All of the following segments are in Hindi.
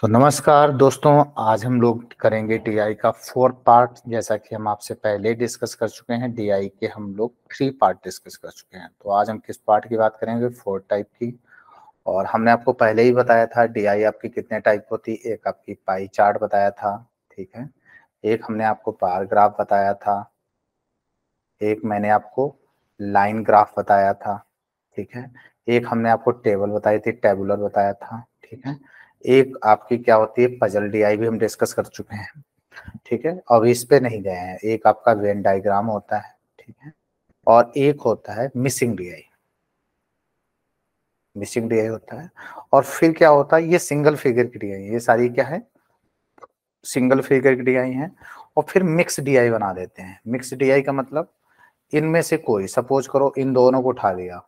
तो नमस्कार दोस्तों, आज हम लोग करेंगे डीआई का फोर्थ पार्ट। जैसा कि हम आपसे पहले डिस्कस कर चुके हैं, डीआई के हम लोग 3 पार्ट डिस्कस कर चुके हैं। तो आज हम किस पार्ट की बात करेंगे? 4 टाइप की। और हमने आपको पहले ही बताया था डीआई आपकी कितने टाइप होती। एक आपकी पाई चार्ट बताया था, ठीक है। एक हमने आपको बार ग्राफ बताया था। एक मैंने आपको लाइन ग्राफ बताया था, ठीक है। एक हमने आपको टेबल बताई थी, टेबुलर बताया था, ठीक है। एक आपकी क्या होती है, पजल डीआई भी हम डिस्कस कर चुके हैं, ठीक है। अब इस पे नहीं गए हैं। एक आपका वेन डायग्राम होता है, ठीक है। और एक होता है मिसिंग डीआई। मिसिंग डीआई होता है। और फिर क्या होता है, ये सिंगल फिगर की डीआई। ये सारी क्या है, सिंगल फिगर की डीआई है। और फिर मिक्स डीआई बना देते हैं। मिक्स डीआई का मतलब इनमें से कोई, सपोज करो इन दोनों को उठा लिया,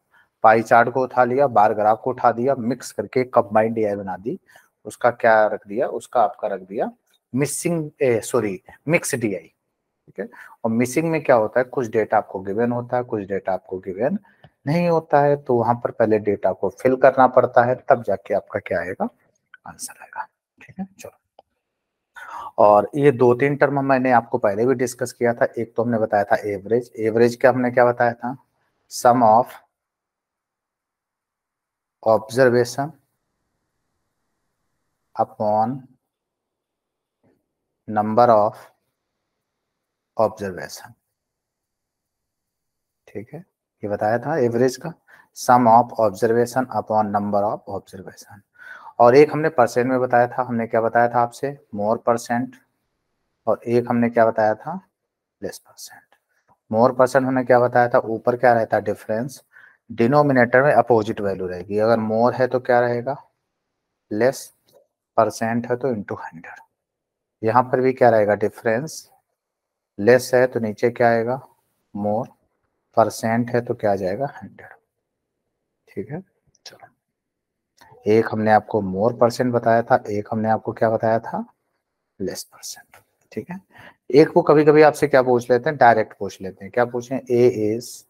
पाई चार्ट को उठा लिया, बार ग्राफ को उठा दिया, मिक्स करके कंबाइंड डीआई बना दी। उसका क्या रख दिया, उसका आपका रख दिया मिसिंग सॉरी मिक्स डीआई, ठीक है। और मिसिंग में क्या होता है, कुछ डेटा आपको गिवन होता है, कुछ डेटा आपको गिवन नहीं होता है। तो वहां पर पहले डेटा को फिल करना पड़ता है, तब जाके आपका क्या आएगा, आंसर आएगा, ठीक है। चलो, और ये 2-3 टर्म मैंने आपको पहले भी डिस्कस किया था। एक तो हमने बताया था एवरेज। एवरेज का हमने क्या बताया था, sum of observation upon number of observation, ठीक है। ये बताया था एवरेज का, sum of observation upon number of observation. और एक हमने परसेंट में बताया था। हमने क्या बताया था आपसे, मोर परसेंट। और एक हमने क्या बताया था, लेस परसेंट। मोर परसेंट हमने क्या बताया था, ऊपर क्या रहता है डिफरेंस, डिनोमिनेटर में अपोजिट वैल्यू रहेगी। अगर मोर है तो क्या रहेगा, लेस, परसेंट है तो इंटू 100। यहाँ पर भी क्या रहेगा, डिफरेंस, लेस है तो नीचे क्या आएगा, मोर, परसेंट है तो क्या आ जाएगा, 100, ठीक है। चलो, एक हमने आपको मोर परसेंट बताया था, एक हमने आपको क्या बताया था, लेस परसेंट, ठीक है। एक को कभी कभी आपसे क्या पूछ लेते हैं, डायरेक्ट पूछ लेते हैं। क्या पूछें, A is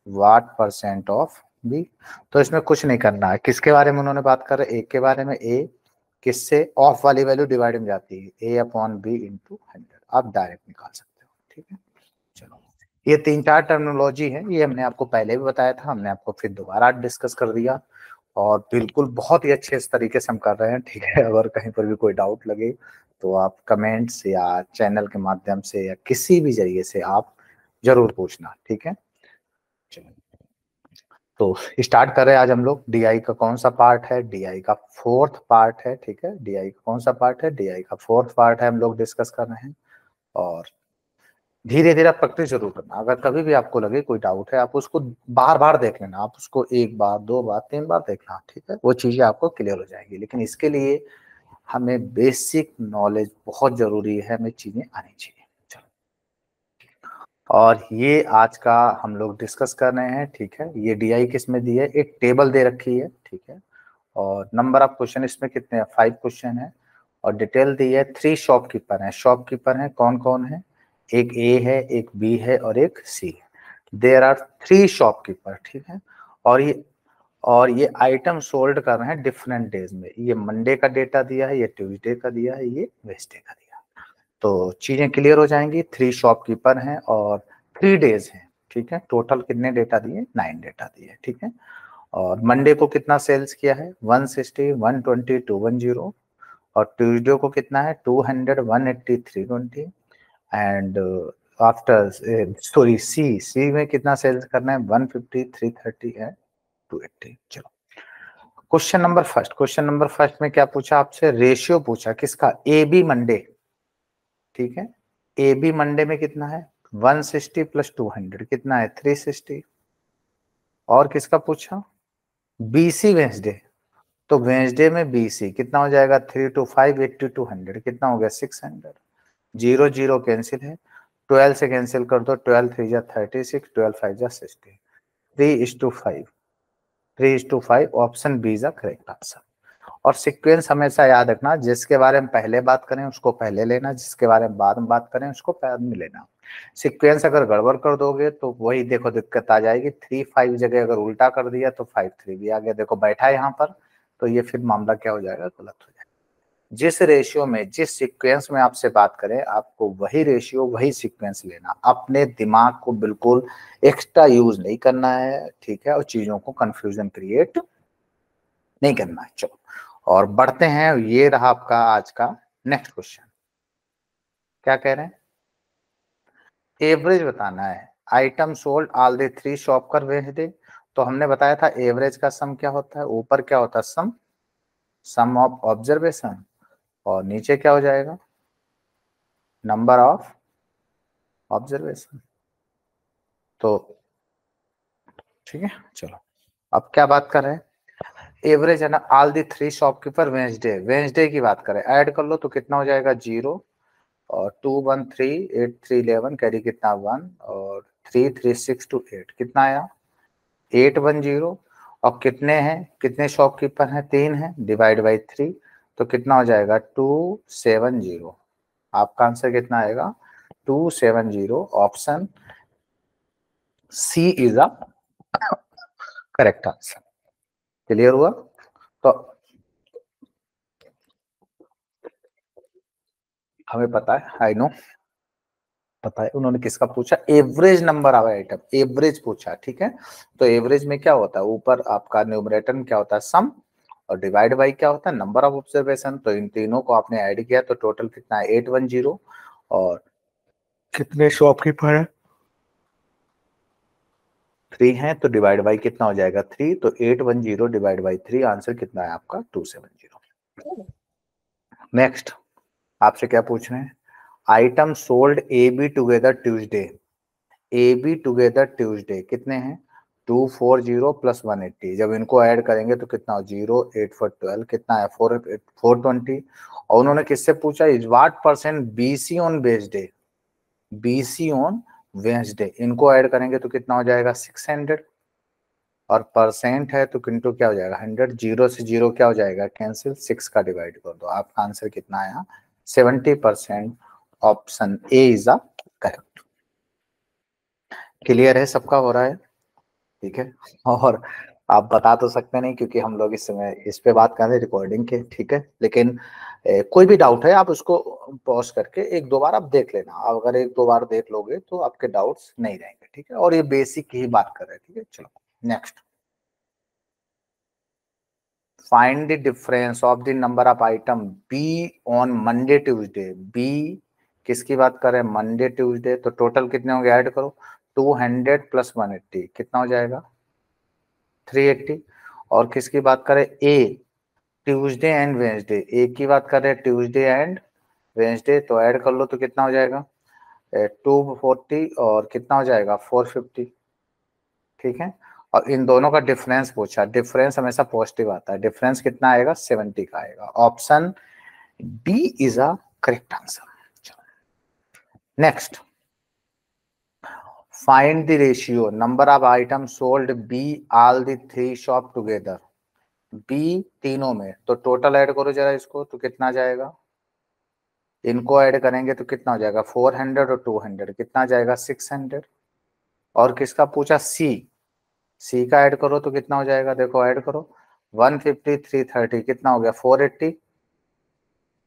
what percent of B. तो इसमें कुछ नहीं करना है। किसके बारे में उन्होंने बात कर रहे, एक के बारे में। ए किससे, ऑफ वाली वैल्यू डिवाइड में जाती है, ए अपॉन बी इंटू 100। आप डायरेक्ट निकाल सकते हो, ठीक है। चलो, ये 3-4 टर्मिनोलॉजी है, ये हमने आपको पहले भी बताया था, हमने आपको फिर दोबारा डिस्कस कर दिया। और बिल्कुल बहुत ही अच्छे इस तरीके से हम कर रहे हैं, ठीक है। अगर कहीं पर भी कोई डाउट लगे तो आप कमेंट्स या चैनल के माध्यम से या किसी भी जरिए से आप जरूर पूछना, ठीक है। चलो, तो स्टार्ट करें। आज हम लोग डीआई का कौन सा पार्ट है, डीआई का फोर्थ पार्ट है, ठीक है। डीआई का कौन सा पार्ट है, डीआई का फोर्थ पार्ट है, हम लोग डिस्कस कर रहे हैं। और धीरे धीरे आप प्रैक्टिस जरूर करना। अगर कभी भी आपको लगे कोई डाउट है, आप उसको बार बार देख लेना। आप उसको 1 बार 2 बार 3 बार देखना, ठीक है। वो चीजें आपको क्लियर हो जाएगी। लेकिन इसके लिए हमें बेसिक नॉलेज बहुत जरूरी है, हमें चीजें आनी चाहिए। चलो, और ये आज का हम लोग डिस्कस कर रहे हैं, ठीक है। ये डीआई किस में दी है, एक टेबल दे रखी है, ठीक है। और नंबर ऑफ क्वेश्चन इसमें कितने हैं, 5 क्वेश्चन है। और डिटेल दी है, 3 शॉपकीपर हैं। शॉपकीपर हैं कौन कौन है, एक ए है, एक बी है और एक सी है। देयर आर 3 शॉपकीपर, ठीक है। और ये आइटम सोल्ड कर रहे हैं डिफरेंट डेज में। ये मंडे का डेटा दिया है, ये ट्यूसडे का दिया है, ये वेडनेसडे का दिया है। तो चीजें क्लियर हो जाएंगी। 3 शॉपकीपर हैं और 3 डेज हैं, ठीक है। टोटल कितने डेटा दिए, 9 डेटा दिए, ठीक है। और मंडे को कितना सेल्स किया है, 160, 120, 210। और ट्यूसडे को कितना है, 200, 180, 320। एंड आफ्टर सॉरी सी में कितना सेल्स करना है, 150, 330 एंड 280। चलो, क्वेश्चन नंबर फर्स्ट में क्या पूछा आपसे, रेशियो पूछा किसका, ए बी मंडे, ठीक है। ए बी मंडे में कितना है, 160 प्लस 200 कितना है, 360। और किसका पूछा, बीसी वेंसडे। तो वेंसडे में बीसी कितना हो जाएगा, 3 to 5, 80 to 100 कितना हो गया, 600। जीरो जीरो कैंसिल है, 12 से कैंसिल कर दो, 12 3 जा 36, 12 5 जा 60, 3:5, 3:5। Option B is the correct answer. और सीक्वेंस हमेशा याद रखना, जिसके बारे में पहले बात करें उसको पहले लेना, जिसके बारे में बाद में बात करें उसको बाद में लेना। सीक्वेंस अगर गड़बड़ कर दोगे तो वही देखो दिक्कत आ जाएगी। 3 5 जगह अगर उल्टा कर दिया तो 5 3 भी आ गया, देखो बैठा है यहाँ पर। तो ये फिर मामला क्या हो जाएगा, गलत हो जाएगा। जिस रेशियो में, जिस सीक्वेंस में आपसे बात करें, आपको वही रेशियो वही सीक्वेंस लेना, अपने दिमाग को बिल्कुल एक्स्ट्रा यूज नहीं करना है, ठीक है, और चीजों को कंफ्यूजन क्रिएट नहीं करना है। चलो और बढ़ते हैं, ये रहा आपका आज का नेक्स्ट क्वेश्चन। क्या कह रहे हैं? एवरेज बताना है, item sold all the 3 shop कर वेचडे। तो हमने बताया था एवरेज का सम क्या होता है, ऊपर क्या होता है सम, सम ऑफ ऑब्जर्वेशन, और नीचे क्या हो जाएगा नंबर ऑफ ऑब्जर्वेशन। तो ठीक है, चलो अब क्या बात कर रहे हैं, एवरेज है ना, all the 3 shopkeeper Wednesday, Wednesday की बात करें, ऐड कर लो तो कितना हो जाएगा 0 और 2 1 3 8 3 11 कैरी कितना 1 और 3 3 6 2 8 कितना आया 8 1 0। और कितने हैं, कितने शॉपकीपर हैं, 3 हैं, डिवाइड बाई 3 तो कितना हो जाएगा 270। आपका आंसर कितना आएगा 270। Option C is a correct answer. Clear हुआ? तो हमें पता है, आई नो पता है, उन्होंने किसका पूछा, average number of item, average पूछा, ठीक है। तो एवरेज में क्या होता है, ऊपर आपका न्यूमरेटर में क्या होता है सम, और डिवाइड बाई क्या होता है नंबर ऑफ ऑब्जर्वेशन। तो इन तीनों को आपने ऐड किया तो टोटल कितना है 810। और कितने शॉपकीपर है 3 है, तो डिवाइड बाई कितना हो जाएगा 3, तो 810 डिवाइड बाई 3, आंसर कितना है आपका 270। नेक्स्ट आपसे क्या पूछ रहे हैं, item sold A be together Tuesday, A be together Tuesday कितने हैं 240 प्लस 180, जब इनको ऐड करेंगे तो कितना हो 0 8 4 12 कितना है 420। और उन्होंने किससे पूछा, is what percent BC on Wednesday, BC on Wednesday, इनको ऐड करेंगे तो कितना हो जाएगा 600, और परसेंट है तो किंतु क्या हो जाएगा 100, जीरो से जीरो क्या हो जाएगा कैंसिल, 6 का डिवाइड कर दो, आपका आंसर कितना आया 70%। Option A is a correct. Clear है, सबका हो रहा है, ठीक है। और आप बता तो सकते नहीं क्योंकि हम लोग इस समय इस पे बात कर रहे हैं रिकॉर्डिंग के, ठीक है, लेकिन कोई भी डाउट है आप उसको पॉज करके एक दो बार आप देख लेना, आप अगर एक दो बार देख लोगे तो आपके डाउट्स नहीं रहेंगे, ठीक है। और ये बेसिक की ही बात कर रहे हैं, ठीक है। चलो next, find the difference of the number of item B on Monday Tuesday, B किसकी बात कर रहे हैं मंडे ट्यूसडे, तो टोटल कितने होंगे ऐड करो 200 प्लस 180 कितना हो जाएगा 380। और किसकी बात करें ए, ट्यूसडे एंड वेंसडे, ए की बात कर रहे हैं ट्यूसडे एंड वेंसडे, तो ऐड कर लो तो कितना हो जाएगा 240 और कितना हो जाएगा 450, ठीक है। और इन दोनों का डिफरेंस पूछा, डिफरेंस हमेशा पॉजिटिव आता है, डिफरेंस कितना आएगा 70 का आएगा। Option B is a correct answer. Next, find the ratio number of item sold by all the 3 shop together, बी तीनों में, तो टोटल ऐड करो जरा इसको तो कितना जाएगा, इनको ऐड करेंगे तो कितना हो जाएगा 400 और 200 कितना जाएगा 600। और किसका पूछा सी, सी का ऐड करो तो कितना हो जाएगा, देखो ऐड करो 150 330 कितना हो गया 480,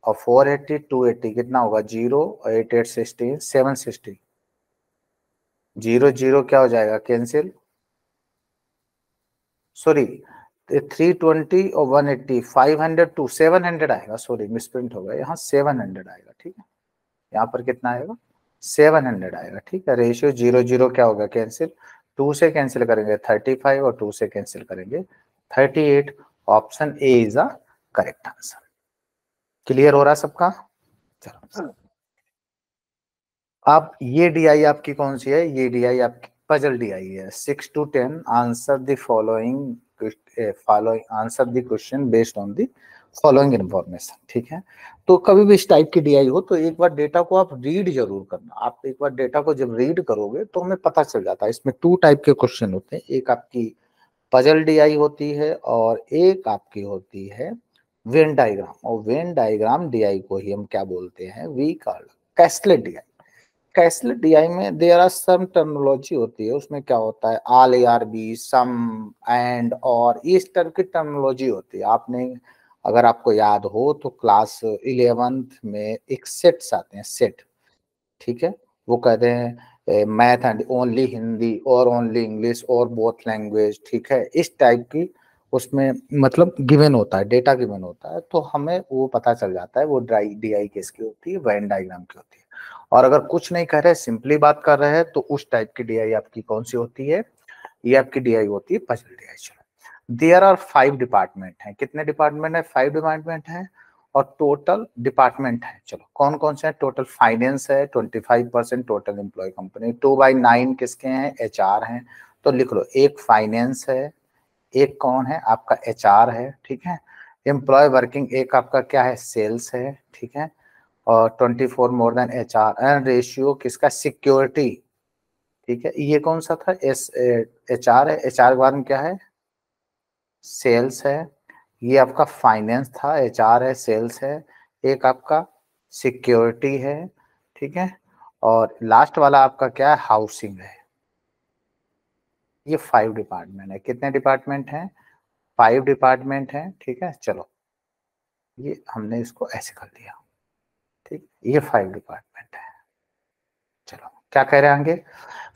और 480 280 कितना होगा 0 8 8 16 760, 0 0 क्या हो जाएगा कैंसिल, सॉरी 320 और 180 500 टू 700 आएगा, सॉरी मिसप्रिंट हो गया, यहाँ 700 आएगा, ठीक है। यहाँ पर कितना आएगा 700 आएगा, ठीक है। रेशियो 0 0 क्या होगा कैंसिल, 2 से कैंसिल करेंगे 35 और 2 से कैंसिल करेंगे 38। Option A is a correct answer. Clear हो रहा है सबका? चलो अब ये डीआई आपकी कौन सी है, ये डीआई आपकी पजल डीआई है, 6 to 10 answer the following answer the question based on the following information, ठीक है। तो कभी भी इस टाइप की डीआई हो तो एक बार डेटा को आप रीड जरूर करना, आप एक बार डेटा को जब रीड करोगे तो हमें पता चल जाता है। इसमें 2 टाइप के क्वेश्चन होते हैं, एक आपकी पजल डीआई होती है और एक आपकी होती है वेन डायग्राम, और वेन डायग्राम डीआई को ही हम क्या बोलते हैं, we called caselet DI. Caselet DI में देयर आर सम टर्मिनोलॉजी होती है, उसमें क्या होता है all A are B some and और इस तरह की टर्मिनोलॉजी होती है, आपने अगर आपको याद हो तो क्लास 11th में एक सेट्स आते हैं, सेट, ठीक है, वो कहते हैं मैथ एंड ओनली हिंदी और ओनली इंग्लिश और बोथ लैंग्वेज, ठीक है, इस टाइप की उसमें मतलब गिवन होता है, डेटा गिवन होता है, तो हमें वो पता चल जाता है वो DI किसकी होती है, वेन डायग्राम की होती है। और अगर कुछ नहीं कर रहे, सिंपली बात कर रहे हैं, तो उस टाइप की DI आपकी कौन सी होती है, ये आपकी DI होती है पजल DI। चलो, देयर आर 5 डिपार्टमेंट हैं, कितने डिपार्टमेंट है, 5 डिपार्टमेंट है, और टोटल डिपार्टमेंट है, चलो कौन कौन से हैं, टोटल फाइनेंस है 25% टोटल एम्प्लॉय कंपनी, 2/9 किसके हैं, HR हैं, तो लिख लो, एक फाइनेंस है, एक कौन है आपका HR है, ठीक है, एम्प्लॉय वर्किंग एक आपका क्या है, सेल्स है, ठीक है, और 24 मोर देन HR, एंड रेशियो किसका, सिक्योरिटी, ठीक है, ये कौन सा था, HR है, HR के बाद में क्या है, सेल्स है, ये आपका फाइनेंस था, HR है, सेल्स है, एक आपका सिक्योरिटी है, ठीक है, और लास्ट वाला आपका क्या है, हाउसिंग है। ये 5 डिपार्टमेंट है, कितने डिपार्टमेंट हैं, 5 डिपार्टमेंट हैं, ठीक है। चलो, ये हमने इसको ऐसे कर दिया, ठीक, ये 5 डिपार्टमेंट है। चलो, क्या कह रहे हैं आगे,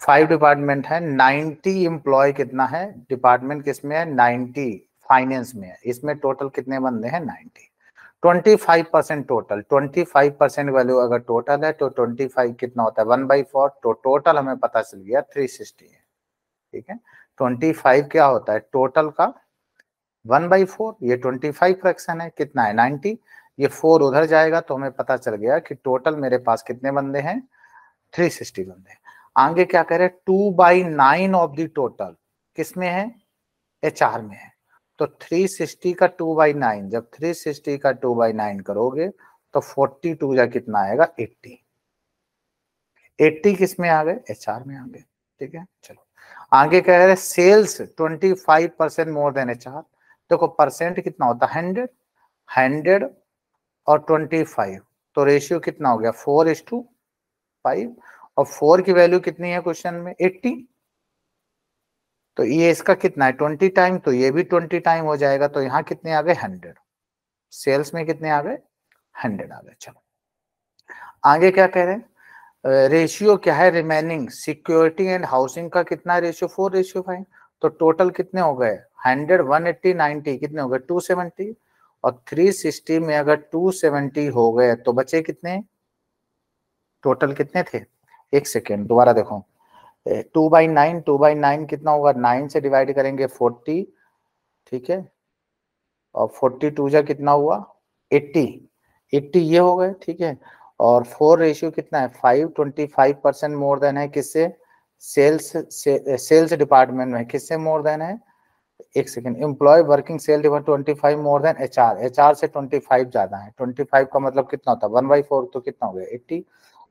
5 डिपार्टमेंट है, 90 एम्प्लॉय कितना है, डिपार्टमेंट किसमें है, 90 फाइनेंस में है, इसमें टोटल कितने बंदे हैं, 90, 25% टोटल, 25% वैल्यू अगर टोटल है तो 25 कितना होता है, 1/4, तो टोटल हमें पता चल गया 360 है, ठीक है। 25 क्या होता है टोटल का, 1/4, ये 25 फ्रैक्शन है, कितना है 90, ये 4 उधर जाएगा तो हमें पता चल गया कि टोटल मेरे पास कितने बंदे हैं, 360 बंदे। आगे क्या कह रहे हैं, 2/9 ऑफ द टोटल किसमें है, HR में है, तो 360 का 2/9, जब 360 का 2/9 करोगे तो 42 जा कितना आएगा, 80, 80 किस में आ गए, HR में आ गए, ठीक है। चलो, आगे कह रहे हैं सेल्स 25% मोर देन HR, देखो परसेंट कितना होता है, 100, 100 और 25, तो रेशियो कितना हो गया, 4:5, और 4 की वैल्यू कितनी है क्वेश्चन में, 80, तो ये इसका कितना है 20 टाइम, तो ये भी 20 टाइम हो जाएगा, तो यहाँ कितने आ गए, 100, सेल्स में कितने आ गए, 100 आ गए। चलो, आगे क्या कह रहे हैं, रेशियो क्या है, रिमेनिंग सिक्योरिटी एंड हाउसिंग का कितना रेशियो, 4:5, तो टोटल कितने हो गए, 100, 180, 90 कितने हो गए, 270, और 360 में अगर 270 हो गए तो बचे कितने, टोटल कितने थे, एक सेकेंड दोबारा देखो, 2/9 कितना होगा, 9 से डिवाइड करेंगे 40, ठीक है, और 42 जा कितना हुआ, 80, 80 ये हो गए, ठीक है, और 4 रेशियो कितना है, 5, 25% मोर देन है किससे, सेल्स डिपार्टमेंट में किससे मोर देन है, एक second, employ working sale department 25 more than HR से 25 ज्यादा है, 25 का मतलब कितना होता है, 1/4, तो कितना हो गया 80,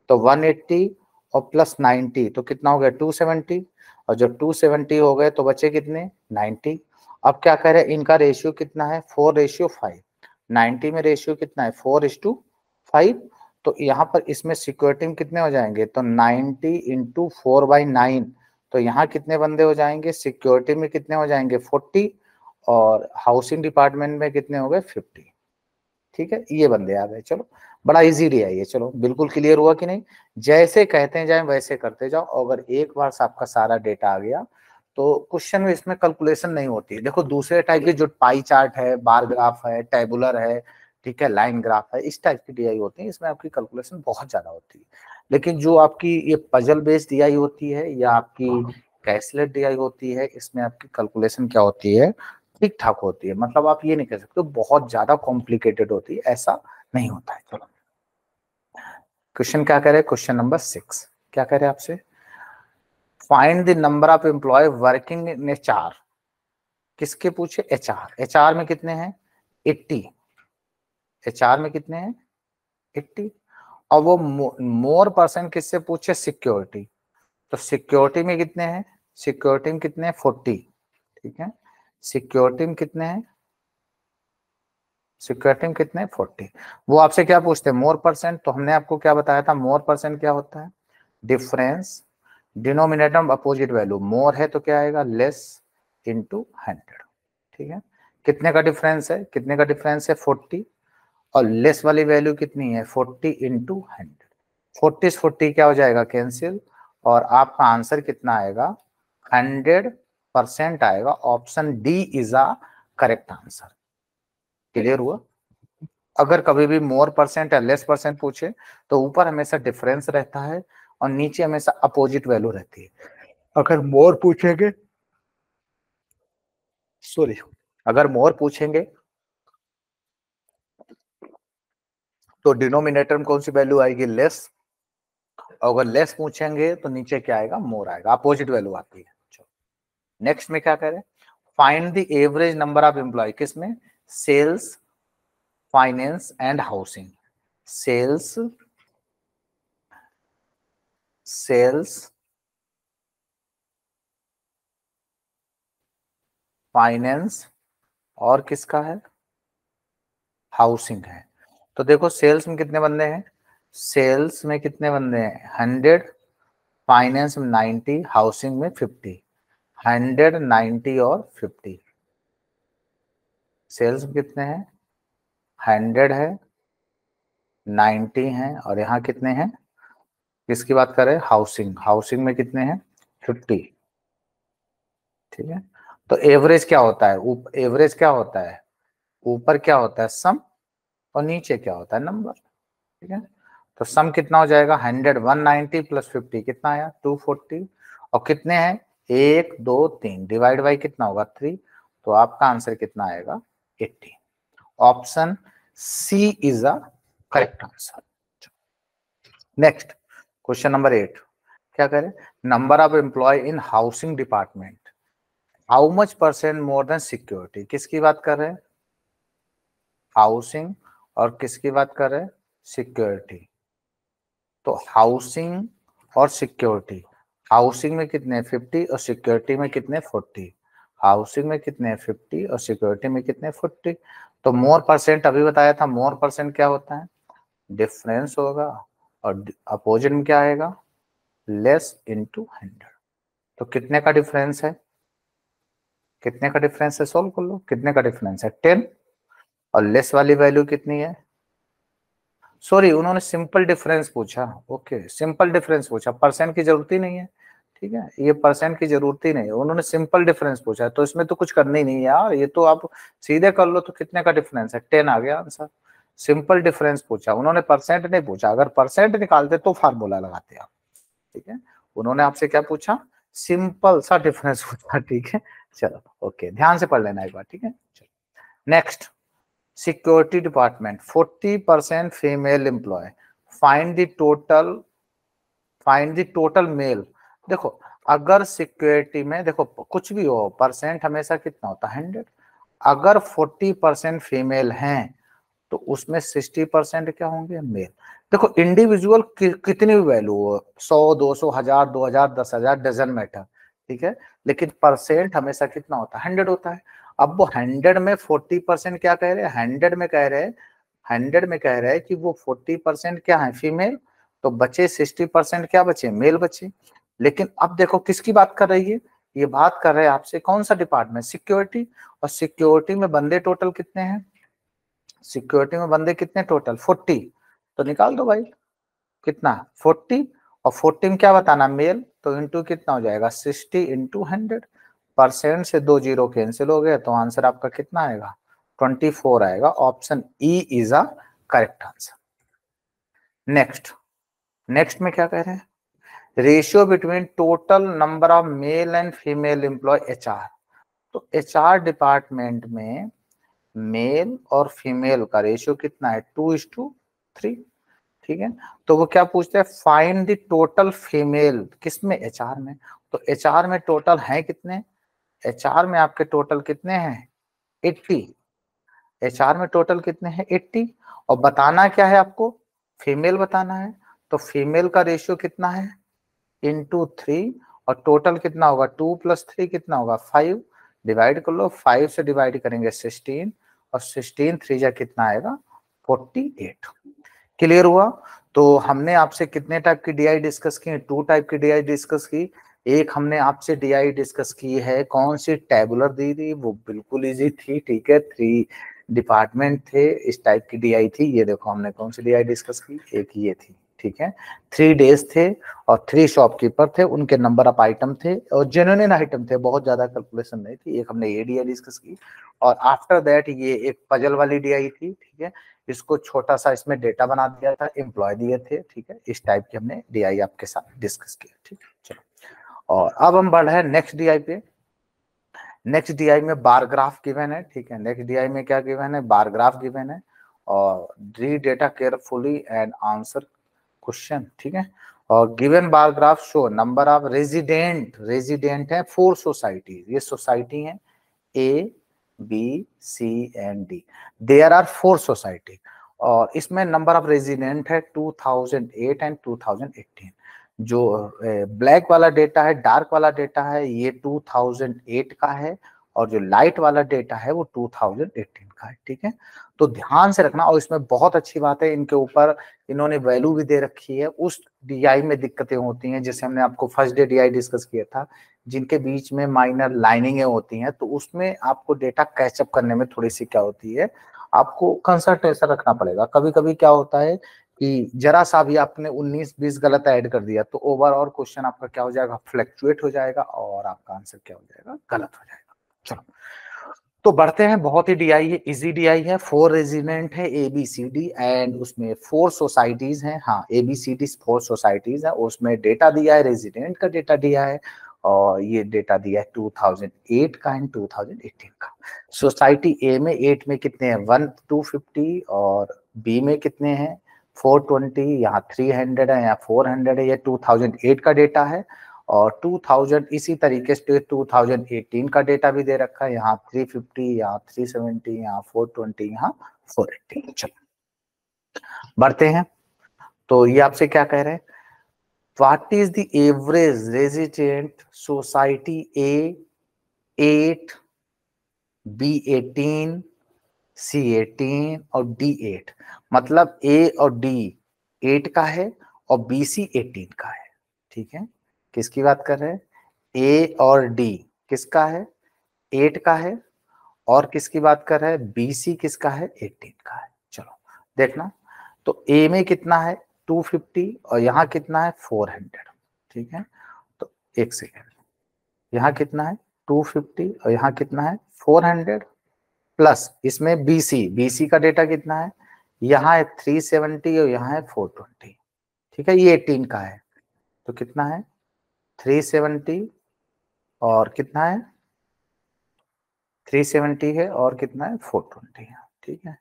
तो 180 और प्लस 90 तो कितना हो गया 270, और जब 270 हो गए तो बचे कितने 90। अब क्या कह रहे हैं, इनका रेशियो कितना है, 4:5, 90 में रेशियो कितना है, 4:5, तो यहाँ पर इसमें सिक्योरिटी में कितने हो जाएंगे, तो 90 इंटू 4/9, तो यहाँ कितने बंदे हो जाएंगे, सिक्योरिटी में कितने हो जाएंगे 40, और हाउसिंग डिपार्टमेंट में कितने हो गए 50, ठीक है, ये बंदे आ गए। चलो, बड़ा इजी रहा है ये, चलो बिल्कुल क्लियर हुआ कि नहीं, जैसे कहते हैं जाए वैसे करते जाओ, अगर एक बार आपका सारा डेटा आ गया तो क्वेश्चन में इसमें कैलकुलेशन नहीं होती है। देखो दूसरे टाइप के जो पाई चार्ट है, बार ग्राफ है, टेबुलर है, ठीक है, लाइन ग्राफ है, इस टाइप की DI होती है, इसमें आपकी कैलकुलेशन बहुत ज्यादा होती है। लेकिन जो आपकी ये पजल बेस्ड DI होती है या आपकी कैशलेट DI होती है, इसमें आपकी कैलकुलेशन क्या होती है, ठीक ठाक होती है, मतलब आप ये नहीं कह सकते बहुत ज्यादा कॉम्प्लिकेटेड होती है, ऐसा नहीं होता है। चलो, क्वेश्चन क्या कह रहे हैं, क्वेश्चन नंबर 6 क्या कह रहे हैं आपसे, find the number of employ working in HR, किसके पूछे, HR में कितने हैं 80, HR में कितने हैं 80, और वो मोर पर्सन किससे पूछे, सिक्योरिटी, तो सिक्योरिटी में कितने हैं, सिक्योरिटी में कितने हैं 40, ठीक है, सिक्योरिटी में कितने हैं, सिक्योरिटी में कितने 40, वो आपसे क्या पूछते हैं मोर परसेंट, तो हमने आपको क्या बताया था, मोर परसेंट क्या होता है, डिफरेंस डिनोमिनेटर अपोजिट वैल्यू, मोर है तो क्या आएगा लेस इंटू 100, ठीक है, कितने का डिफरेंस है, कितने का डिफरेंस है 40, और लेस वाली वैल्यू कितनी है 40 इंटू 100। 40 40 क्या हो जाएगा कैंसिल, और आपका आंसर कितना आएगा 100% आएगा। Option D is a correct answer. Clear हुआ। अगर कभी भी मोर परसेंट या लेस परसेंट पूछे तो ऊपर हमेशा डिफरेंस रहता है और नीचे हमेशा अपोजिट वैल्यू रहती है। अगर मोर पूछेंगे, सॉरी, अगर मोर पूछेंगे तो डिनोमिनेटर में कौन सी वैल्यू आएगी लेस, और अगर लेस पूछेंगे तो नीचे क्या आएगा मोर आएगा, अपोजिट वैल्यू आती है। नेक्स्ट में क्या करें, find the average number of employ, किसमें, sales, finance and housing. Sales, finance और किसका है, हाउसिंग है। तो देखो सेल्स में कितने बंदे हैं, सेल्स में कितने बंदे हैं 100, फाइनेंस में 90, हाउसिंग में 50। 100, 90 और 50। सेल्स में कितने हैं 100 है, 90 है, और यहाँ कितने हैं, किसकी बात कर रहे हैं, हाउसिंग, हाउसिंग में कितने हैं 50। ठीक है। तो एवरेज क्या होता है, एवरेज क्या होता है, ऊपर क्या होता है सम, और नीचे क्या होता है नंबर। ठीक है। तो सम कितना हो जाएगा 100, 190 प्लस 50 कितना आया 240, और कितने हैं 1 2 3, डिवाइड बाई कितना होगा 3, तो आपका आंसर कितना आएगा 80। Option C is a correct answer. Next question number 8, क्या करें, number of employ in housing department, how much percent more than security. किसकी बात कर रहे हैं, हाउसिंग, और किसकी बात कर रहे हैं, सिक्योरिटी। तो हाउसिंग और सिक्योरिटी, हाउसिंग में कितने 50 और सिक्योरिटी में कितने 40, हाउसिंग में कितने 50 और सिक्योरिटी में कितने 40। तो मोर परसेंट अभी बताया था, मोर परसेंट क्या होता है, डिफरेंस होगा, और अपोजिट में क्या आएगा लेस इंटू 100। तो कितने का डिफरेंस है, कितने का डिफरेंस है, सोल्व कर लो, कितने का डिफरेंस है 10, और लेस वाली वैल्यू कितनी है, सॉरी उन्होंने सिंपल डिफरेंस पूछा, ओके सिंपल डिफरेंस पूछा, परसेंट की जरूरत ही नहीं है। ठीक है, ये परसेंट की जरूरत ही नहीं है, उन्होंने सिंपल डिफरेंस पूछा है, तो इसमें तो कुछ करना ही नहीं है यार, ये तो आप सीधे कर लो। तो कितने का डिफरेंस है 10 आ गया आंसर। सिंपल डिफरेंस पूछा, उन्होंने परसेंट नहीं पूछा, अगर परसेंट निकालते तो फार्मूला लगाते आप। ठीक है, उन्होंने आपसे क्या पूछा, सिंपल सा डिफरेंस पूछा। ठीक है, चलो ओके, ध्यान से पढ़ लेना एक बार। ठीक है, next, security department 40% female employ, find the total male. देखो अगर सिक्योरिटी में देखो कुछ भी हो, परसेंट हमेशा कितना होता है 100। अगर 40% फीमेल हैं तो उसमें 60% क्या होंगे मेल। देखो इंडिविजुअल कितनी भी वैल्यू हो, 100 200 1000 2000 10,000 डजन मैटर। ठीक है, लेकिन परसेंट हमेशा कितना होता है 100 होता है। अब वो 100 में 40% क्या कह रहे हैं, 100 में कह रहे हैं, 100 में कह रहे हैं कि वो 40% क्या है फीमेल, तो बचे 60% क्या बचे मेल बचे। लेकिन अब देखो किसकी बात कर रही है, ये बात कर रहे हैं आपसे कौन सा डिपार्टमेंट, सिक्योरिटी। और सिक्योरिटी में बंदे टोटल कितने हैं, सिक्योरिटी में बंदे कितने टोटल 40, तो निकाल दो भाई कितना 40, और 40 में क्या बताना मेल, तो इंटू कितना हो जाएगा 60 इंटू 100। परसेंट से 2 जीरो कैंसिल हो गए, तो आंसर आपका कितना आएगा 24 आएगा। Option E is a correct answer. Next, next में क्या कह रहे हैं, ratio between total number of male and female employ HR. तो एचआर डिपार्टमेंट में मेल और फीमेल का रेशियो कितना है 2:3। ठीक है, तो वो क्या पूछते हैं, फाइंड द टोटल फीमेल, किसमें एचआर में। तो एचआर में टोटल है कितने, एचआर में आपके टोटल कितने हैं 80, एचआर में टोटल कितने हैं 80, और बताना क्या है आपको, फीमेल बताना है। तो फीमेल का रेशियो कितना है इंटू 3, और टोटल कितना होगा 2 + 3 कितना होगा 5, डिवाइड कर लो, 5 से डिवाइड करेंगे 16, और 16 3 जा कितना आएगा 48। क्लियर हुआ। तो हमने आपसे कितने टाइप की डीआई डिस्कस की, 2 टाइप की डीआई डिस्कस की, एक हमने आपसे डीआई डिस्कस की है, कौन सी टेबुलर दी थी, वो बिल्कुल इजी थी, ठीक है, 3 डिपार्टमेंट थे, इस टाइप की डीआई थी। ये देखो हमने कौन सी डीआई डिस्कस की, एक ये थी, ठीक है। 3 डेज थे और 3 शॉपकीपर थे, उनके नंबर ऑफ आइटम थे और जेन्युइन आइटम थे, बहुत ज्यादा कैलकुलेशन नहीं थी। एक हमने ये डीआई डिस्कस की और आफ्टर दैट ये एक पजल वाली डीआई थी, ठीक है। इसको छोटा सा इसमें डेटा बना दिया था, एम्प्लॉय दिए थे, ठीक है। इस टाइप की हमने डीआई आपके साथ डिस्कस किया, ठीक है। चलो, और अब हम बढ़ रहे हैं नेक्स्ट डीआई पे। नेक्स्ट डीआई में बार ग्राफ गिवन है, ठीक है। नेक्स्ट डीआई में क्या गिवन है, बार ग्राफ गिवन है और read data carefully and answer question, ठीक है। और given bar graph show number of resident है 4 सोसाइटी, ये सोसाइटी है A B C and D, there are 4 society और इसमें नंबर ऑफ रेजिडेंट है 2008 एंड 2018। जो ब्लैक वाला डेटा है, डार्क वाला डेटा है, ये 2008 का है और जो लाइट वाला डेटा है वो 2018 का है, ठीक है। तो ध्यान से रखना, और इसमें बहुत अच्छी बात है, इनके ऊपर इन्होंने वैल्यू भी दे रखी है। उस डीआई में दिक्कतें होती हैं, जैसे हमने आपको फर्स्ट डे डीआई डिस्कस किया था, जिनके बीच में माइनर लाइनिंगें होती हैं, तो उसमें आपको डेटा कैचअप करने में थोड़ी सी क्या होती है, आपको कंसंट्रेशन रखना पड़ेगा। कभी कभी क्या होता है कि जरा सा भी आपने 19-20 गलत ऐड कर दिया तो ओवरऑल क्वेश्चन आपका क्या हो जाएगा, फ्लक्चुएट हो जाएगा और आपका आंसर क्या हो जाएगा, गलत हो जाएगा। चलो, तो बढ़ते हैं। बहुत ही डीआई है, इजी डीआई है, 4 रेजिडेंट है ABCD एंड उसमें 4 सोसाइटीज हैं। हाँ, ABCD 4 सोसाइटीज है, उसमें डेटा दिया है, रेजिडेंट का डेटा दिया है और ये डेटा दिया है 2008 का एंड 2018 का। सोसाइटी ए में 8 में कितने हैं, 250 और बी में कितने हैं 420, यहाँ 300 है, यहाँ 400 है, ये 2008 का डेटा है। और 2000 इसी तरीके से 2018 का डेटा भी दे रखा है, यहाँ 350, यहाँ 370, यहाँ 420, यहाँ 480। चलो बढ़ते हैं। तो ये आपसे क्या कह रहे हैं, what is the average resident society A 8, B18, C18 और D8। मतलब A और D 8 का है और BC 18 का है, ठीक है। किसकी बात कर रहे हैं, A और D किसका है, 8 का है, और किसकी बात कर रहे हैं, BC किसका है, 18 का है। चलो देखना, तो A में कितना है 250 और यहाँ कितना है 400, ठीक है। तो एक सेकेंड, यहाँ कितना है 250 और यहाँ कितना है 400 प्लस इसमें BC का डेटा कितना है, यहाँ है 370 और यहाँ है 420, ठीक है। ये 18 का है, तो कितना है 370 और कितना है 370 है और कितना है 420 है, ठीक है।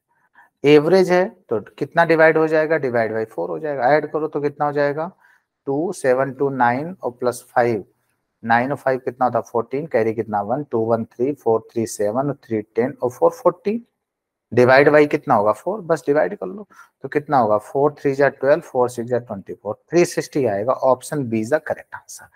एवरेज है तो कितना डिवाइड हो जाएगा, डिवाइड बाई 4 हो जाएगा। ऐड करो तो कितना हो जाएगा 2 7 2 9 और प्लस 5, 9 और 5 कितना होता है 14, कैरी कितना 1 2 1 3 4 3 7 और 3 10 और 4 40, डिवाइड बाई कितना होगा 4, बस डिवाइड कर लो तो कितना होगा 4 3 जा 12, 4 6 जा 24, 360 आएगा। Option B is the correct answer.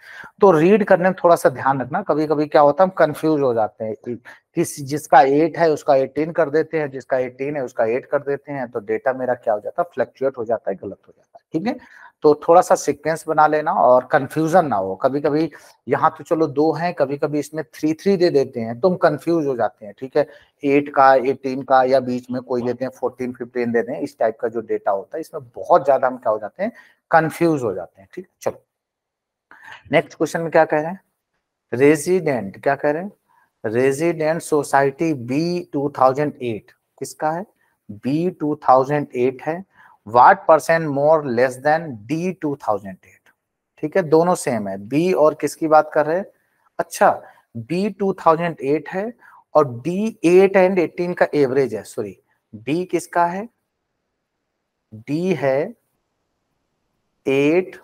तो रीड करने में थोड़ा सा ध्यान रखना, कभी कभी क्या होता है हम कंफ्यूज हो जाते हैं कि जिसका 8 है उसका 18 कर देते हैं, जिसका 18 है उसका 8 कर देते हैं, तो डेटा मेरा क्या हो जाता है, फ्लक्चुएट हो जाता है, गलत हो जाता है, ठीक है। तो थोड़ा सा सीक्वेंस बना लेना और कंफ्यूजन ना हो। कभी कभी यहाँ तो चलो 2 हैं, कभी कभी इसमें 3 दे देते हैं, तुम कंफ्यूज हो जाते हैं, ठीक है। 8 का 18 का या बीच में कोई देते हैं 14 15 देते हैं, इस टाइप का जो डेटा होता है इसमें बहुत ज्यादा हम क्या हो जाते हैं, कंफ्यूज हो जाते हैं, ठीक है। चलो नेक्स्ट क्वेश्चन में क्या कह रहे हैं, रेजिडेंट क्या कह रहे हैं, रेजिडेंट सोसाइटी बी 2008 किसका है, बी 2008 है। What percent more less than D 2008, ठीक है, दोनों सेम है। बी और किसकी बात कर रहे हैं, अच्छा बी 2008 है और डी 8 एंड 18 का एवरेज है, सॉरी बी किसका है, डी है 8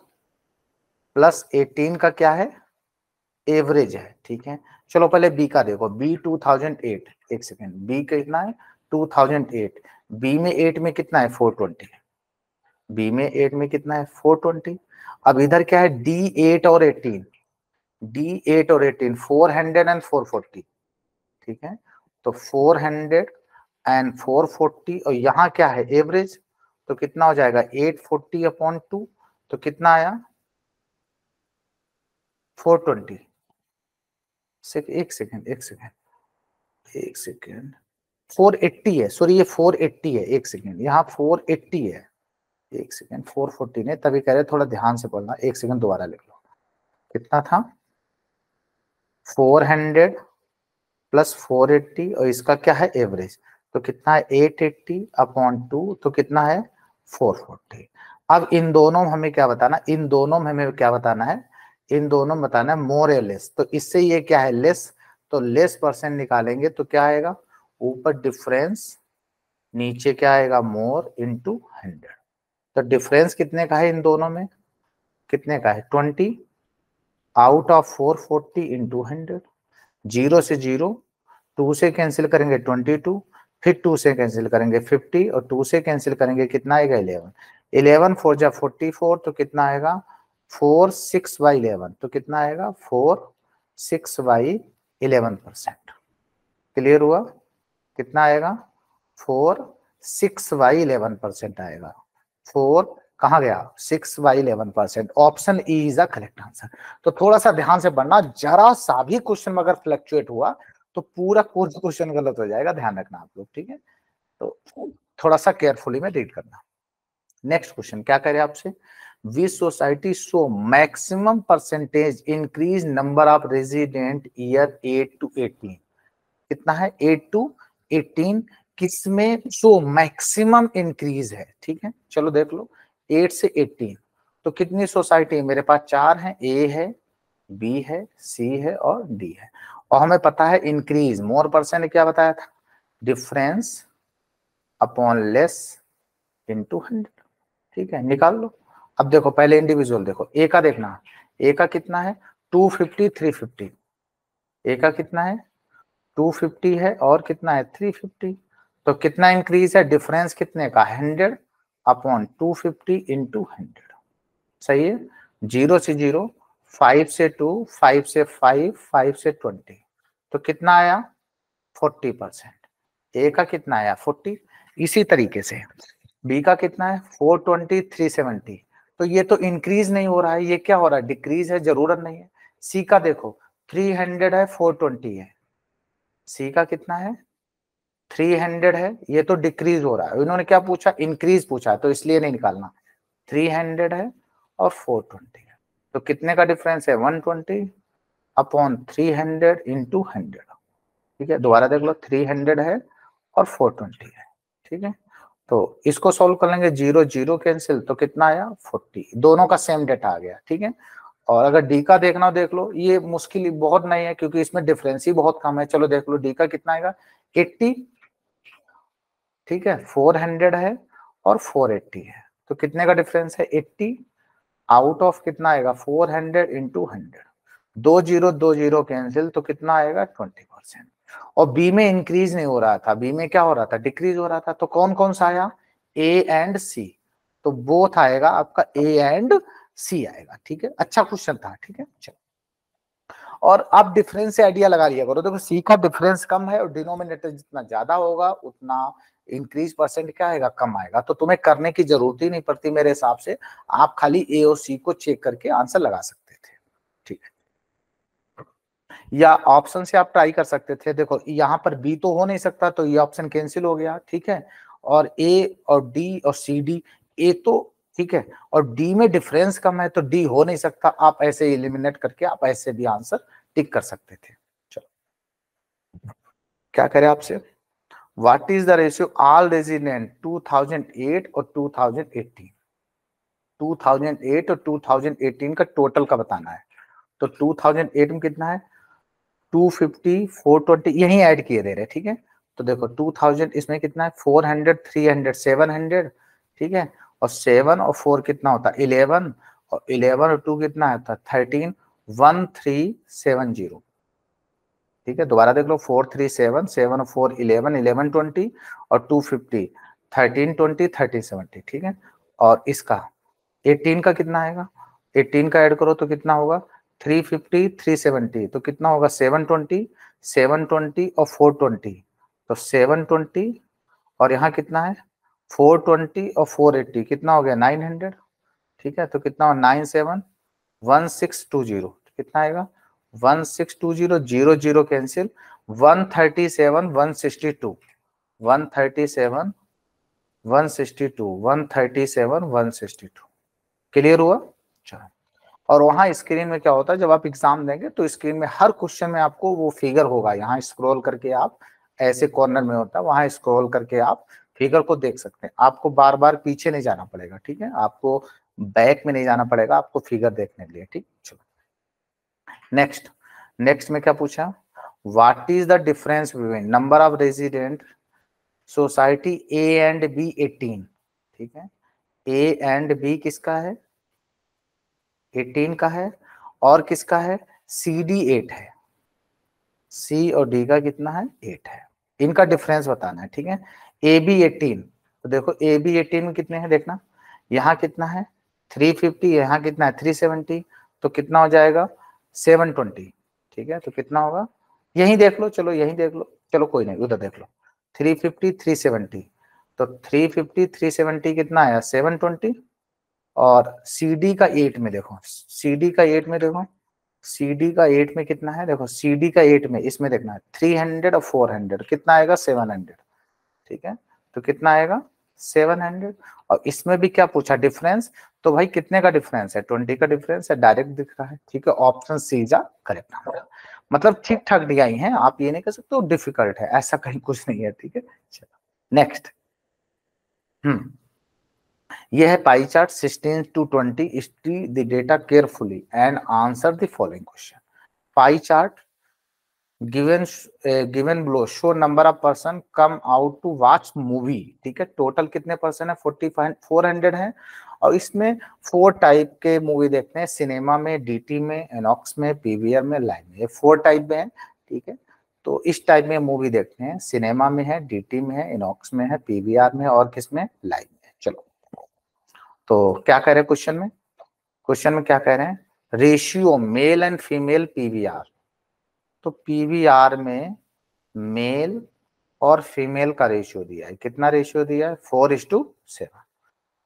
प्लस 18 का क्या है, एवरेज है, ठीक है। चलो पहले बी का देखो, बी 2008, एक सेकेंड, बी कितना है 2008, बी में 8 में कितना है 420, बी में 8 में कितना है 420। अब इधर क्या है डी 8 और 18, डी 8 और 18 400 एंड 440, ठीक है। तो 400 एंड 440 और यहाँ क्या है एवरेज, तो कितना हो जाएगा 840 अपॉन 2, तो कितना आया 420, एक सेकेंड 480 है, सॉरी ये 480 है, एक सेकेंड, यहाँ 480 है, एक सेकेंड 440 नहीं, तभी कह रहे थोड़ा ध्यान से पढ़ना, एक सेकेंड दोबारा लिख लो। कितना था 400 प्लस 480 और इसका क्या है एवरेज, तो कितना है 880 अपॉन 2, तो कितना है 440। अब इन दोनों में हमें क्या बताना, इन दोनों में हमें क्या बताना है, इन दोनों में बताना है मोर या लेस, तो इससे ये क्या है लेस, तो लेस परसेंट निकालेंगे तो क्या आएगा, ऊपर डिफरेंस, नीचे क्या आएगा मोर इंटू 100। तो डिफरेंस कितने का है इन दोनों में, कितने का है 20 आउट ऑफ 440 इंटू 100। 0 से 0, 2 से कैंसिल करेंगे 22, फिर 2 से कैंसिल करेंगे 50 और 2 से कैंसिल करेंगे कितना आएगा 11, 11 4 जा 44, तो कितना आएगा 4 6/11, तो कितना आएगा 4 6/11%। क्लियर हुआ, कितना आएगा 4 6/11% आएगा, 4 कहाँ गया 6/11%। Option E is the correct answer. तो थोड़ा सा ध्यान से पढ़ना, जरा सा भी क्वेश्चन में अगर फ्लक्चुएट हुआ तो पूरा कोर्स क्वेश्चन गलत हो जाएगा, ध्यान रखना आप लोग, ठीक है। तो थोड़ा सा केयरफुली में रीड करना। नेक्स्ट क्वेश्चन क्या कह रहे हैं आपसे, which society show maximum percentage increase number of resident year 8 to 18। कितना है 8 to 18, किसमें शो मैक्सिमम इंक्रीज है, ठीक है। चलो देख लो 8 से 18, तो कितनी सोसाइटी मेरे पास 4 है, ए है, बी है, सी है और डी है। और हमें पता है इंक्रीज मोर परसेंट क्या बताया था, डिफरेंस अपॉन लेस इंटू 100, ठीक है, निकाल लो। अब देखो पहले इंडिविजुअल देखो, ए का देखना, ए का कितना है 250 350, ए का कितना है 250 है और कितना है 350, तो कितना इंक्रीज है, डिफरेंस कितने का 100 अपॉन 250 इंटू 100, सही है। 0 से 0, 5 से 2, 5 से 5, 5 से 20, तो कितना आया 40%। ए का कितना आया 40, इसी तरीके से बी का कितना है 420 370, तो ये तो इंक्रीज नहीं हो रहा है, ये क्या हो रहा है डिक्रीज है, जरूरत नहीं है। सी का देखो 300 है 420 है, सी का कितना है 300 है, ये तो डिक्रीज हो रहा है, इन्होंने क्या पूछा इंक्रीज पूछा, तो इसलिए नहीं निकालना। 300 है और 420 है, तो कितने का डिफरेंस है 120 अपॉन 300 इंटू 100, ठीक है। दोबारा देख लो 300 है और 420 है, ठीक है। तो इसको सॉल्व कर लेंगे, 0 0 कैंसिल, तो कितना आया 40, दोनों का सेम डेटा आ गया, ठीक है। और अगर डी का देखना हो देख लो, ये मुश्किल बहुत नहीं है क्योंकि इसमें डिफरेंस ही बहुत कम है। चलो देख लो डी का कितना आएगा 80, ठीक है, 400 है और 480 है, तो कितने का डिफरेंस है 80 आउट ऑफ कितना आएगा 400 इंटू 100, 2 0 कैंसिल, तो कितना आएगा 20%। और बी में इंक्रीज नहीं हो रहा था, बी में क्या हो रहा था डिक्रीज हो रहा था, तो कौन कौन सा आया ए एंड सी, तो बोथ आएगा आपका ए एंड सी आएगा, ठीक है। अच्छा क्वेश्चन था, ठीक है। चलो और आप डिफरेंस से आइडिया लगा लिया करो, देखो सी का डिफरेंस कम है और डिनोमिनेटर जितना ज्यादा होगा उतना इंक्रीज परसेंट क्या आएगा कम आएगा, तो तुम्हें करने की जरूरत ही नहीं पड़ती मेरे हिसाब से, आप खाली ए और सी को चेक करके आंसर लगा सकते थे, ठीक है। या ऑप्शन से आप ट्राई कर सकते थे, देखो यहाँ पर बी तो हो नहीं सकता तो ये ऑप्शन कैंसिल हो गया, ठीक है। और ए और डी और सी डी, ए तो ठीक है और डी में डिफरेंस कम है तो डी हो नहीं सकता, आप ऐसे एलिमिनेट करके आप ऐसे भी आंसर टिक कर सकते थे। चलो क्या करें आपसे, what is the ratio all resident 2008 और 2018, 2008 और 2018 का टोटल का बताना है। तो 2008 में कितना है 250 420 यही ऐड किए दे रहे, ठीक है। तो देखो 2000 इसमें कितना है 400 300 700, ठीक है। और 7 और 4 कितना होता है 11, और 11 और 2 कितना होता है 13, 1370, ठीक है। दोबारा देख लो 437, 7 और 4 11, 1120 और 250 1320 1370, ठीक है। और इसका 18 का कितना आएगा, 18 का ऐड करो तो कितना होगा 350 370, तो कितना होगा 720 720 और 420, तो 720 और यहाँ कितना है 420 और 480 कितना हो गया 900, ठीक है। तो कितना हो 97 1620, कितना आएगा 1620, 0 0 कैंसिल, 137 162, 137 162, 137 162। क्लियर हुआ? चलो। और वहां स्क्रीन में क्या होता है, जब आप एग्जाम देंगे तो स्क्रीन में हर क्वेश्चन में आपको वो फिगर होगा, यहाँ स्क्रॉल करके आप ऐसे कॉर्नर में होता है, वहां स्क्रॉल करके आप फिगर को देख सकते हैं। आपको बार बार पीछे नहीं जाना पड़ेगा, ठीक है, आपको बैक में नहीं जाना पड़ेगा आपको फिगर देखने के लिए, ठीक। चलो नेक्स्ट, नेक्स्ट में क्या पूछा, what is the difference between number of resident society A and B 18, ठीक है, ए एंड बी किसका है 18 का है, और किसका है सी डी 8 है, सी और डी का कितना है 8 है, इनका डिफरेंस बताना है, ठीक है। ए बी 18, तो देखो ए बी 18 में कितने हैं देखना, यहाँ कितना है 350, यहाँ कितना है 370, तो कितना हो जाएगा 720, ठीक है, तो कितना होगा यही देख लो, चलो यही देख लो, चलो कोई नहीं उधर देख लो, 350 370, तो 350 370 कितना आया 720, और सी डी का 8 में देखो, सी डी का 8 में देखो, सी डी का 8 में कितना है देखो, सी डी का 8 में इसमें देखना है 300 और 400 कितना आएगा 700, ठीक है, तो कितना आएगा 700। और इसमें भी क्या पूछा डिफरेंस, तो भाई कितने का डिफरेंस है 20 का डिफरेंस है, डायरेक्ट दिख रहा है, ठीक है, option C is correct answer. मतलब ठीक ठाक दिया ही है, आप ये नहीं कह सकते डिफिकल्ट है, ऐसा कहीं कुछ नहीं है, ठीक है। चलो नेक्स्ट, यह है pie chart 16 to 20, study the data carefully and answer the following question. Pie chart given below show number of person come out to watch movie, ठीक है, टोटल कितने पर्सन है 400 है, और इसमें 4 टाइप के मूवी देखते हैं, सिनेमा में, डीटी में, एनॉक्स में, पीवीआर में, लाइव में, ये 4 टाइप में है, ठीक है। तो इस टाइप में मूवी देखते हैं, सिनेमा में है, डीटी में है, इनॉक्स में है, पीवीआर में, और किसमें लाइव में। चलो तो क्या कह रहे हैं क्वेश्चन में, क्वेश्चन में क्या कह रहे हैं, ratio male and female PVR, तो पीवीआर में मेल और फीमेल का रेशियो दिया है, कितना रेशियो दिया है 4:7।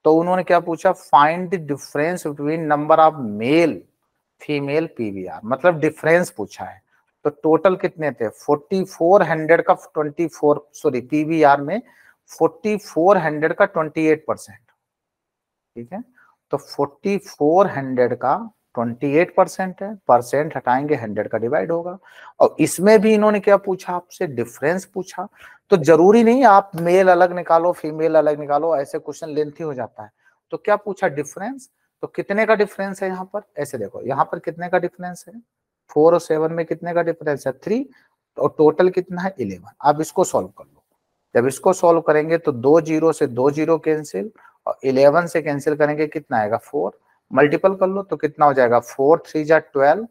तो उन्होंने क्या पूछा, find the difference between number of male female PVR, मतलब डिफरेंस पूछा है। तो टोटल कितने थे 4400 का 24, सॉरी पीवीआर में 4400 का 28%, ठीक है, तो 4400 का 28% है, परसेंट हटाएंगे 100 का डिवाइड होगा। और इसमें भी इन्होंने क्या पूछा आपसे, डिफरेंस पूछा, तो जरूरी नहीं आप मेल अलग निकालो फीमेल अलग निकालो, ऐसे क्वेश्चन लेंथी हो जाता है। तो क्या पूछा डिफरेंस, तो कितने का डिफरेंस है यहाँ पर, ऐसे देखो यहाँ पर कितने का डिफरेंस है 4 और 7 में कितने का डिफरेंस है 3, और टोटल कितना है 11। अब इसको सॉल्व कर लो, जब इसको सॉल्व करेंगे तो 2 0 से 2 0 कैंसिल, और 11 से कैंसिल करेंगे कितना आएगा 4, मल्टीपल कर लो तो कितना हो जाएगा 4 3 जा 12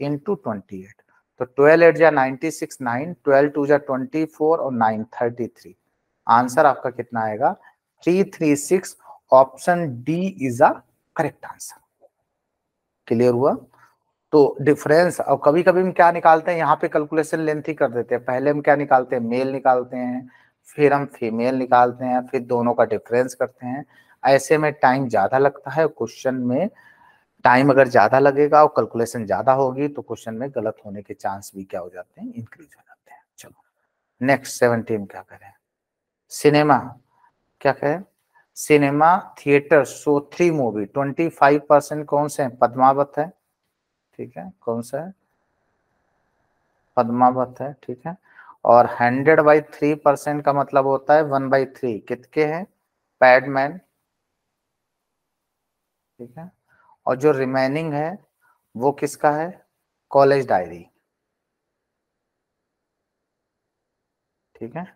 इंटू 28, तो 12 8 जा 96, 9 12 2 जा 24 और 9 33, आंसर आपका कितना आएगा 336, option D is a correct answer. Clear हुआ? तो डिफरेंस, अब कभी कभी हम क्या निकालते हैं, यहाँ पे कैलकुलेशन लेंथी कर देते हैं, पहले हम क्या निकालते हैं मेल निकालते हैं, फिर हम फीमेल निकालते हैं, फिर दोनों का डिफरेंस करते हैं, ऐसे में टाइम ज्यादा लगता है, क्वेश्चन में टाइम अगर ज्यादा लगेगा और कैलकुलेशन ज्यादा होगी तो क्वेश्चन में गलत होने के चांस भी क्या हो जाते हैं, इंक्रीज हो जाते हैं। चलो नेक्स्ट 17 क्या करें, सिनेमा क्या करें, सिनेमा थिएटर शो 3 मूवी 25% कौन से हैं, पद्मावत है, ठीक है, कौन सा है पद्मावत है, ठीक है, और 100/3% का मतलब होता है 1/3 कितने हैं पैडमैन, ठीक है, और जो रिमेनिंग है वो किसका है कॉलेज डायरी, ठीक है,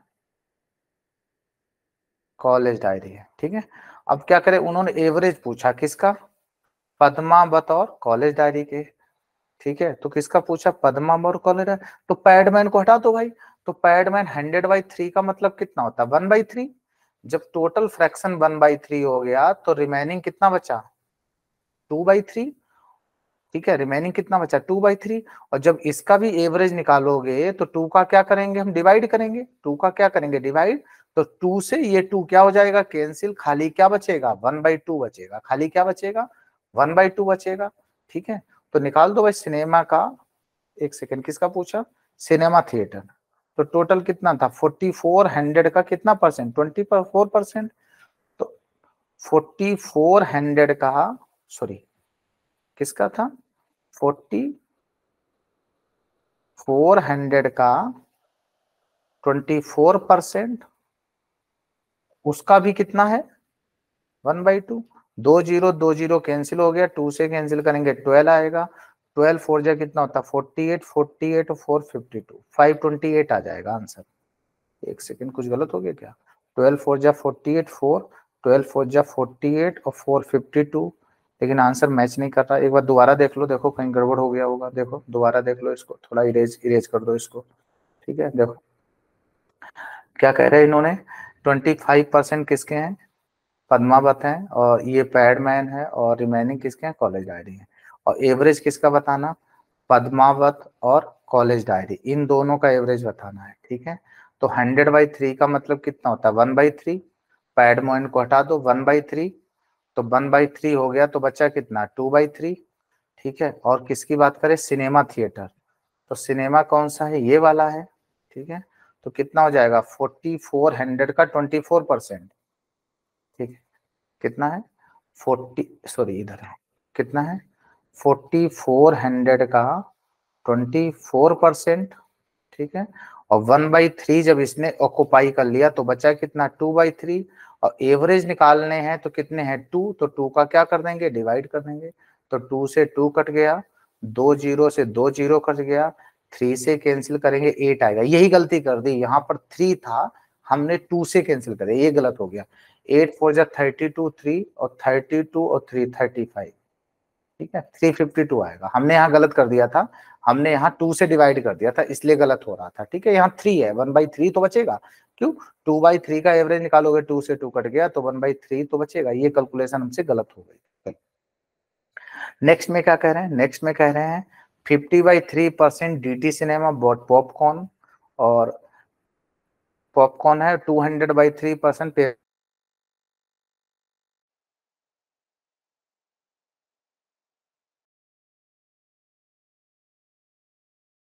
कॉलेज डायरी है, ठीक है। अब क्या करें, उन्होंने एवरेज पूछा किसका, पद्मावत और कॉलेज डायरी के, ठीक है, तो किसका पूछा पद्मावत और कॉलेज डायरी, तो पैडमैन को हटा दो भाई, तो पैडमैन 100/3 का मतलब कितना होता है 1/3, जब टोटल फ्रैक्शन 1/3 हो गया तो रिमेनिंग कितना बचा 2/3, ठीक है, रिमेनिंग कितना बचा 2/3, और जब इसका भी एवरेज निकालोगे तो 2 का क्या करेंगे हम डिवाइड करेंगे, 2 का क्या करेंगे डिवाइड, तो 2 से ये 2 क्या हो जाएगा कैंसिल, खाली क्या बचेगा 1/2 बचेगा, खाली क्या बचेगा 1/2 बचेगा, ठीक है। तो निकाल दो भाई सिनेमा का, एक सेकेंड किसका पूछा, सिनेमा थिएटर। तो टोटल कितना था 4400 का कितना परसेंट, 24%। तो 4400 का, सॉरी किसका था, 4400 का 24%, उसका भी कितना है 1/2। 2 0 कैंसिल हो गया, 2 से कैंसिल करेंगे 12 आएगा, 12 4 जा कितना होता है 48, 48 और 4 52, 528 आ जाएगा आंसर। एक सेकंड कुछ गलत हो गया क्या, 12 4 जा 48, 4 12 4 जा 48 और 4 52, लेकिन आंसर मैच नहीं कर रहा। एक बार दोबारा देख लो, देखो कहीं गड़बड़ हो गया होगा, देखो दोबारा देख लो इसको, थोड़ा इरेज कर दो इसको, ठीक है। देखो क्या कह रहे हैं इन्होंने, 25% किसके हैं, पद्मावत हैं, और ये पैडमैन है, और रिमेनिंग किसके हैं, कॉलेज डायरी है। और एवरेज किसका बताना, पद्मावत और कॉलेज डायरी, इन दोनों का एवरेज बताना है, ठीक है। तो 100/3 का मतलब कितना होता है 1/3, पैडमैन को हटा दो 1/3, तो 1/3 हो गया, तो बचा कितना 2/3, ठीक है। और किसकी बात करें, सिनेमा थिएटर, तो सिनेमा कौन सा है, ये वाला है, ठीक है। तो कितना हो जाएगा 4400 का 24%, ठीक है। कितना है 40, सॉरी इधर है, कितना है 4400 का 24%, ठीक है। और 1/3 जब इसने ऑक्युपाई कर लिया तो बचा कितना 2/3, और एवरेज निकालने हैं तो कितने हैं 2, तो 2 का क्या कर देंगे डिवाइड कर देंगे, तो 2 से 2 कट गया, 2 0 से 2 0 कट गया, 3 से कैंसिल करेंगे 8 आएगा। यही गलती कर दी, यहाँ पर 3 था, हमने 2 से कैंसिल कर दिया, ये गलत हो गया। 8 4 जा 32, 3 और 32 और 3 35, ठीक है 352 आएगा। हमने यहाँ गलत कर दिया था, हमने यहाँ 2 से डिवाइड कर दिया था, इसलिए गलत हो रहा था, ठीक है। यहाँ 3 है, 1/3 तो बचेगा, क्यों 2/3 का एवरेज निकालोगे, 2 से 2 कट गया तो 1/3 तो बचेगा, ये कैलकुलेशन हमसे गलत हो गई। नेक्स्ट में क्या कह रहे हैं, नेक्स्ट में कह रहे हैं 50/3% DT सिनेमा बॉट पॉपकॉर्न, और पॉपकॉर्न है 200/3%